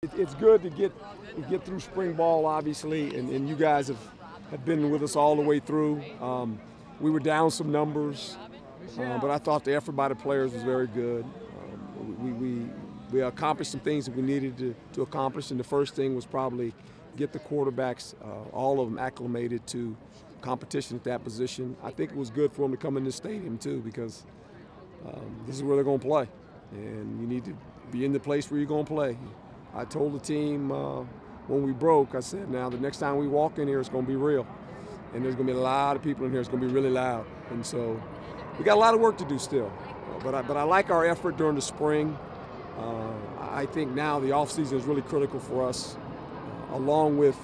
It's good to get through spring ball, obviously, and you guys have been with us all the way through. We were down some numbers, but I thought the effort by the players was very good. We accomplished some things that we needed to accomplish, and the first thing was probably get the quarterbacks, all of them acclimated to competition at that position. I think it was good for them to come in this stadium too, because this is where they're going to play, and you need to be in the place where you're going to play. I told the team when we broke, I said, now the next time we walk in here, it's going to be real, and there's going to be a lot of people in here. It's going to be really loud, and so we got a lot of work to do still. But I like our effort during the spring. I think now the offseason is really critical for us, along with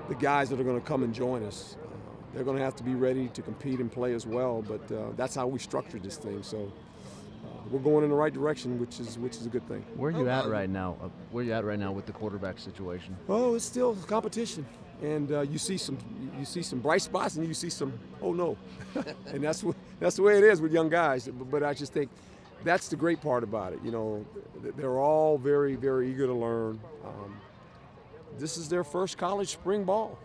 the guys that are going to come and join us. They're going to have to be ready to compete and play as well, but that's how we structured this thing. So we're going in the right direction, which is a good thing. Where are you at right now? Where are you at right now with the quarterback situation? Oh, it's still competition, and you see some bright spots, and you see some oh no, and that's the way it is with young guys. But I just think that's the great part about it. You know, they're all very, very eager to learn. This is their first college spring ball.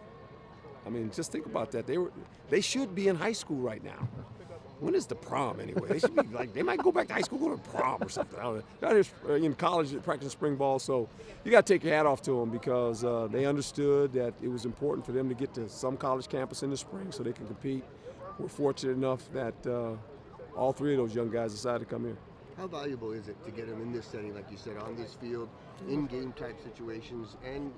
I mean, just think about that. They should be in high school right now. When is the prom anyway? They should be like, they might go back to high school, go to prom or something. I don't know. They're just in college practicing spring ball, so you got to take your hat off to them, because they understood that it was important for them to get to some college campus in the spring so they can compete. We're fortunate enough that all three of those young guys decided to come here. How valuable is it to get them in this setting, like you said, on this field, in game type situations, and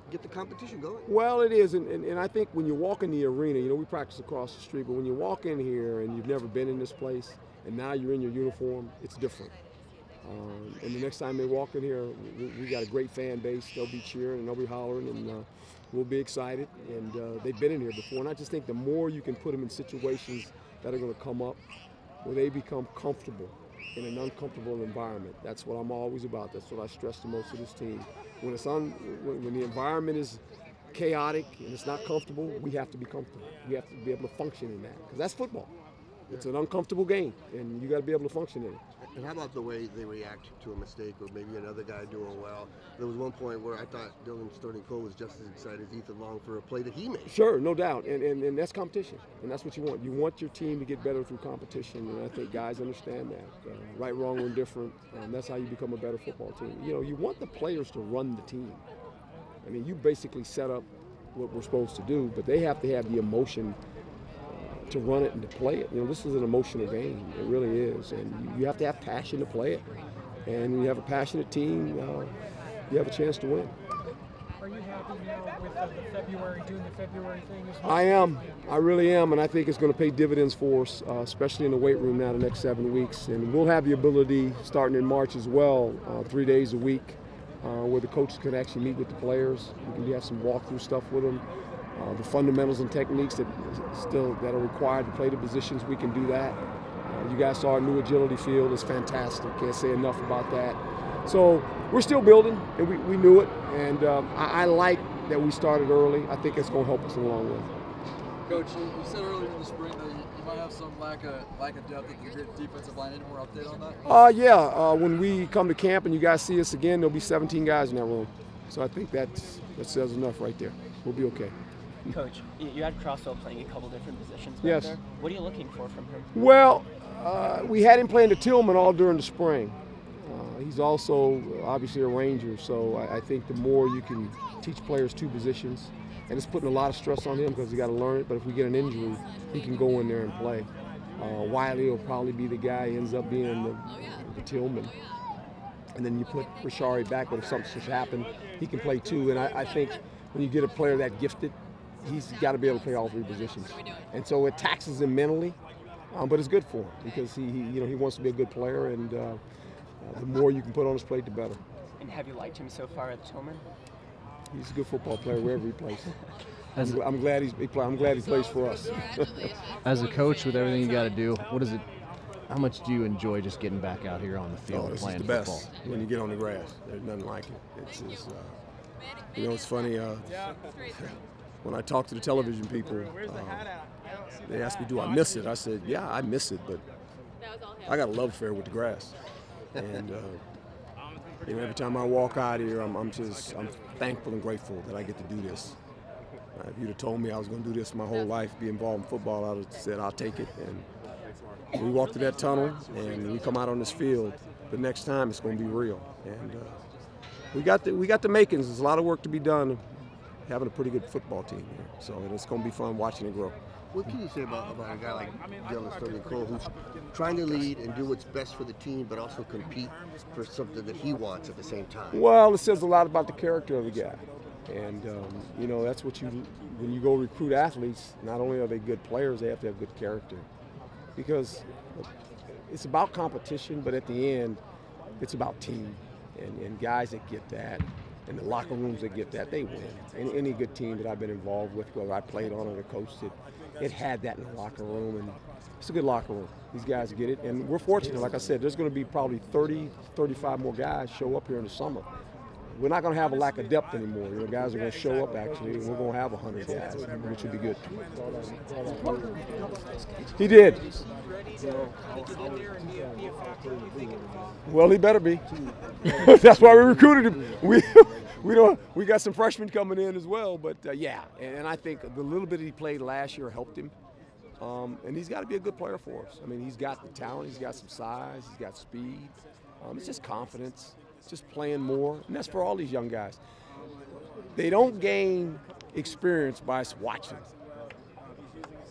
get the competition going? Well, it is, and I think when you walk in the arena, you know, we practice across the street, but when you walk in here and you've never been in this place, and now you're in your uniform, it's different. And the next time they walk in here, we got a great fan base. They'll be cheering and they'll be hollering, and we'll be excited. And they've been in here before, and I just think the more you can put them in situations that are going to come up where they become comfortable in an uncomfortable environment. That's what I'm always about. That's what I stress to most of this team. When the environment is chaotic and it's not comfortable, we have to be comfortable. We have to be able to function in that, because that's football. It's an uncomfortable game, and you got to be able to function in it. And how about the way they react to a mistake, or maybe another guy doing well? There was one point where I thought Dylan Sterling Cole was just as excited as Ethan Long for a play that he made. Sure, no doubt, and that's competition, and that's what you want. You want your team to get better through competition, and I think guys understand that. Right, wrong, or indifferent, that's how you become a better football team. You know, you want the players to run the team. I mean, you basically set up what we're supposed to do, but they have to have the emotion to run it and to play it. You know, this is an emotional game. It really is, and you have to have passion to play it. And when you have a passionate team, you have a chance to win. Are you happy now with doing the February thing as well? I am. I really am, and I think it's going to pay dividends for us, especially in the weight room now the next 7 weeks. And we'll have the ability, starting in March as well, 3 days a week, where the coaches can actually meet with the players. We can have some walkthrough stuff with them. The fundamentals and techniques that are required to play the positions, we can do that. You guys saw our new agility field. It's fantastic. Can't say enough about that. So we're still building, and we knew it. And I like that we started early. I think it's going to help us in the long run. Coach, you said earlier in the spring that you might have some lack of depth at the defensive line. Any more update on that? Yeah. When we come to camp and you guys see us again, there'll be 17 guys in that room. So I think that says enough right there. We'll be okay. Coach, you had Crosswell playing a couple different positions back yes. there. What are you looking for from him? Well, we had him playing the Tillman all during the spring. He's also obviously a Ranger, so I think the more you can teach players two positions, and it's putting a lot of stress on him because he got to learn it, but if we get an injury, he can go in there and play. Wiley will probably be the guy who ends up being the Tillman. And then you put Rashari back, but if something should happen, he can play too. And I think when you get a player that gifted, he's got to be able to play all three positions. And so it taxes him mentally, but it's good for him because he wants to be a good player, and the more you can put on his plate, the better. And have you liked him so far at Tillman? He's a good football player wherever he plays. I'm glad he plays for us. As a coach, with everything you got to do, how much do you enjoy just getting back out here on the field and playing football? This is the best when you get on the grass. There's nothing like it. It's funny. When I talk to the television people, they ask me, do I miss it? I said, yeah, I miss it, but I got a love affair with the grass. And You know, every time I walk out here, I'm thankful and grateful that I get to do this. If you'd have told me I was going to do this my whole life, be involved in football, I would have said I'll take it. And we walk through that tunnel, and we come out on this field. The next time it's going to be real. And we got the makings. There's a lot of work to be done. Having a pretty good football team here, so it's going to be fun watching it grow. What can you say about a guy like Dylan Sterling-Cole, who's trying to lead and do what's best for the team, but also compete for something that he wants at the same time? Well, it says a lot about the character of the guy. And, you know, that's what when you go recruit athletes, not only are they good players, they have to have good character. Because it's about competition, but at the end, it's about team. And guys that get that, and the locker rooms that get that, they win. Any good team that I've been involved with, whether I played on it or coached it had that in the locker room, and it's a good locker room. These guys get it, and we're fortunate. Like I said, there's going to be probably 30, 35 more guys show up here in the summer. We're not going to have a lack of depth anymore. You know, guys are going to show up, actually, and we're going to have 100 guys, which would be good. He did. Well, he better be. That's why we recruited him. We got some freshmen coming in as well, but yeah. And I think the little bit he played last year helped him. And he's got to be a good player for us. I mean, he's got the talent, he's got some size, he's got speed. It's just confidence, just playing more, and that's for all these young guys. They don't gain experience by us watching.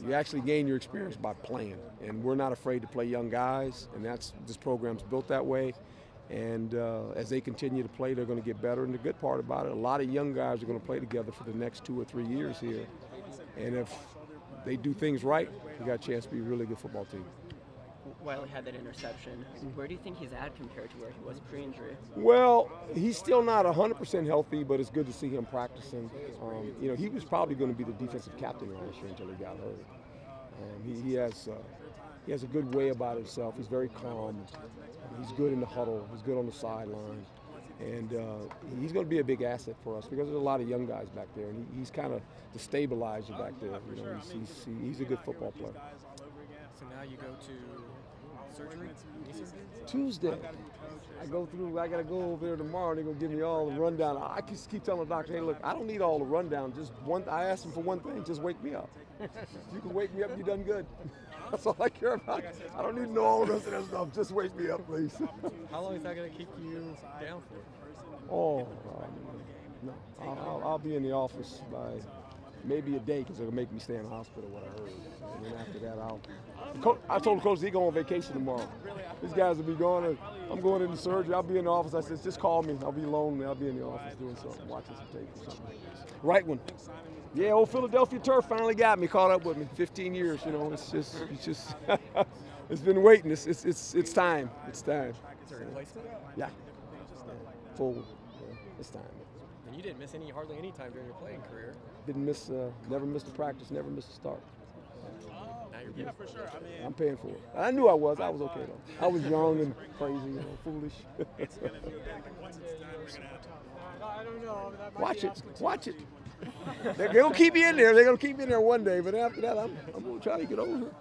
You actually gain your experience by playing, and we're not afraid to play young guys, and this program's built that way. And as they continue to play, they're going to get better. And the good part about it, a lot of young guys are going to play together for the next 2 or 3 years here. And if they do things right, we got a chance to be a really good football team. While he had that interception, where do you think he's at compared to where he was pre-injury? Well, he's still not 100% healthy, but it's good to see him practicing. You know, he was probably going to be the defensive captain last year until he got hurt. He has a good way about himself. He's very calm. He's good in the huddle. He's good on the sideline. And he's going to be a big asset for us because there's a lot of young guys back there, and he's kind of the stabilizer back there. You know, he's a good football player. So now you go to surgery? Tuesday. I got to go over there tomorrow, and they're going to give me all the rundown. I just keep telling the doctor, hey, look, I don't need all the rundown. I asked him for one thing, just wake me up. If you can wake me up, you've done good. That's all I care about. I don't need to know all the rest of that stuff. Just wake me up, please. How long is that going to keep you down for? Oh, no. I'll be in the office by maybe a day because it'll make me stay in the hospital, what I heard. And then after that, I told the coach he's going on vacation tomorrow. These guys will be gone. I'm going into surgery. I'll be in the office. I said, just call me. I'll be lonely. I'll be in the office doing something, watching some tape or something. Right one. Yeah, old Philadelphia turf finally got me, caught up with me. 15 years, you know. It's just it's been waiting. It's time. It's time. Is there a replacement? Yeah. Full. Yeah. It's time. And you didn't miss hardly any time during your playing career. Didn't miss, never missed a practice, never missed a start. Now you're good. For sure. I mean, I'm paying for it. I knew I was okay though. I was young and crazy, you know, foolish. I don't know. Watch it. They're gonna keep me in there. They're gonna keep me in there one day, but after that, I'm gonna try to get over it.